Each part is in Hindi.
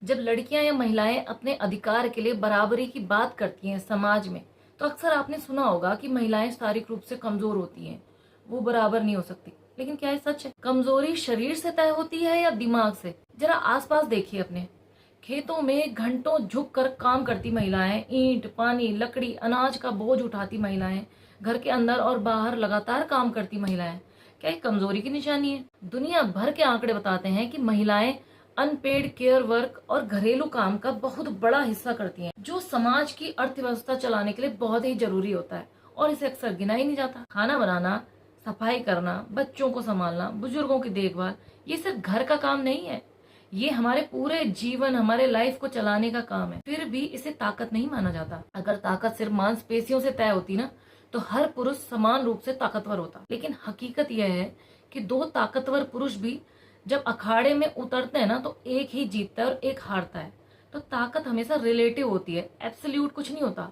जब लड़कियां या महिलाएं अपने अधिकार के लिए बराबरी की बात करती हैं समाज में, तो अक्सर आपने सुना होगा कि महिलाएं शारीरिक रूप से कमजोर होती हैं, वो बराबर नहीं हो सकती। लेकिन क्या ये सच है? कमजोरी शरीर से तय होती है या दिमाग से? जरा आसपास देखिए अपने। खेतों में घंटों झुक कर काम करती महिलाएं, ईंट, पानी, लकड़ी, अनाज का बोझ उठाती महिलाएं, घर के अंदर और बाहर लगातार काम करती महिलाएं, क्या ये कमजोरी की निशानी है? दुनिया भर के आंकड़े बताते हैं कि महिलाएं अनपेड केयर वर्क और घरेलू काम का बहुत बड़ा हिस्सा करती हैं, जो समाज की अर्थव्यवस्था चलाने के लिए बहुत ही जरूरी होता है और इसे अक्सर गिना ही नहीं जाता। खाना बनाना, सफाई करना, बच्चों को संभालना, बुजुर्गों की देखभाल, ये सिर्फ घर का काम नहीं है, ये हमारे पूरे जीवन, हमारे लाइफ को चलाने का काम है। फिर भी इसे ताकत नहीं माना जाता। अगर ताकत सिर्फ मांसपेशियों से तय होती ना, तो हर पुरुष समान रूप से ताकतवर होता। लेकिन हकीकत यह है कि दो ताकतवर पुरुष भी जब अखाड़े में उतरते हैं ना, तो एक ही जीतता है और एक हारता है। तो ताकत हमेशा रिलेटिव होती है, एब्सोल्यूट कुछ नहीं होता।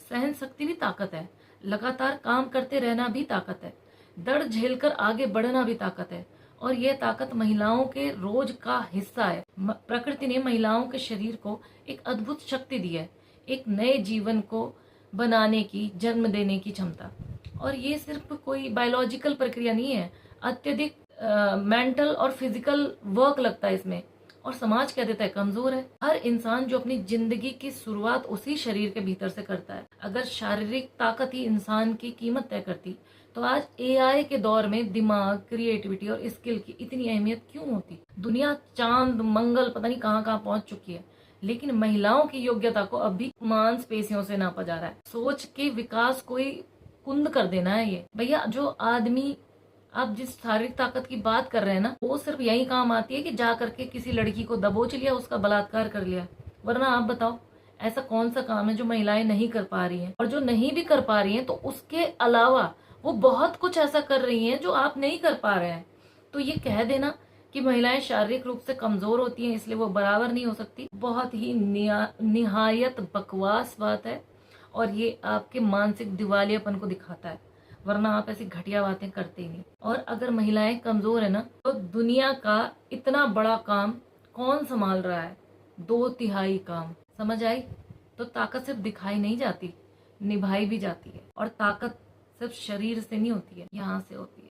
सहन शक्ति भी ताकत है, लगातार काम करते रहना भी ताकत है, दर्द झेलकर आगे बढ़ना भी ताकत है। और यह ताकत महिलाओं के रोज का हिस्सा है। प्रकृति ने महिलाओं के शरीर को एक अद्भुत शक्ति दी है, एक नए जीवन को बनाने की, जन्म देने की क्षमता। और ये सिर्फ कोई बायोलॉजिकल प्रक्रिया नहीं है, अत्यधिक मेंटल और फिजिकल वर्क लगता है इसमें। और समाज कह देता है कमजोर है। हर इंसान जो अपनी जिंदगी की शुरुआत उसी शरीर के भीतर से करता है। अगर शारीरिक ताकत ही इंसान की कीमत तय करती, तो आज एआई के दौर में दिमाग, क्रिएटिविटी और स्किल की इतनी अहमियत क्यों होती? दुनिया चांद, मंगल, पता नहीं कहाँ कहाँ पहुंच चुकी है, लेकिन महिलाओं की योग्यता को अब भी मांसपेशियों से नापा जा रहा है। सोच के विकास को ही कुंद कर देना है ये। भैया, जो आदमी आप जिस शारीरिक ताकत की बात कर रहे हैं ना, वो सिर्फ यही काम आती है कि जा करके किसी लड़की को दबोच लिया, उसका बलात्कार कर लिया। वरना आप बताओ, ऐसा कौन सा काम है जो महिलाएं नहीं कर पा रही हैं? और जो नहीं भी कर पा रही हैं, तो उसके अलावा वो बहुत कुछ ऐसा कर रही हैं जो आप नहीं कर पा रहे हैं। तो ये कह देना कि महिलाएं शारीरिक रूप से कमजोर होती हैं इसलिए वो बराबर नहीं हो सकती, बहुत ही निहायत बकवास बात है। और ये आपके मानसिक दिवालियापन को दिखाता है, वरना आप ऐसी घटिया बातें करते ही नहीं। और अगर महिलाएं कमजोर है ना, तो दुनिया का इतना बड़ा काम कौन संभाल रहा है? 2/3 काम। समझ आई? तो ताकत सिर्फ दिखाई नहीं जाती, निभाई भी जाती है। और ताकत सिर्फ शरीर से नहीं होती है, यहाँ से होती है।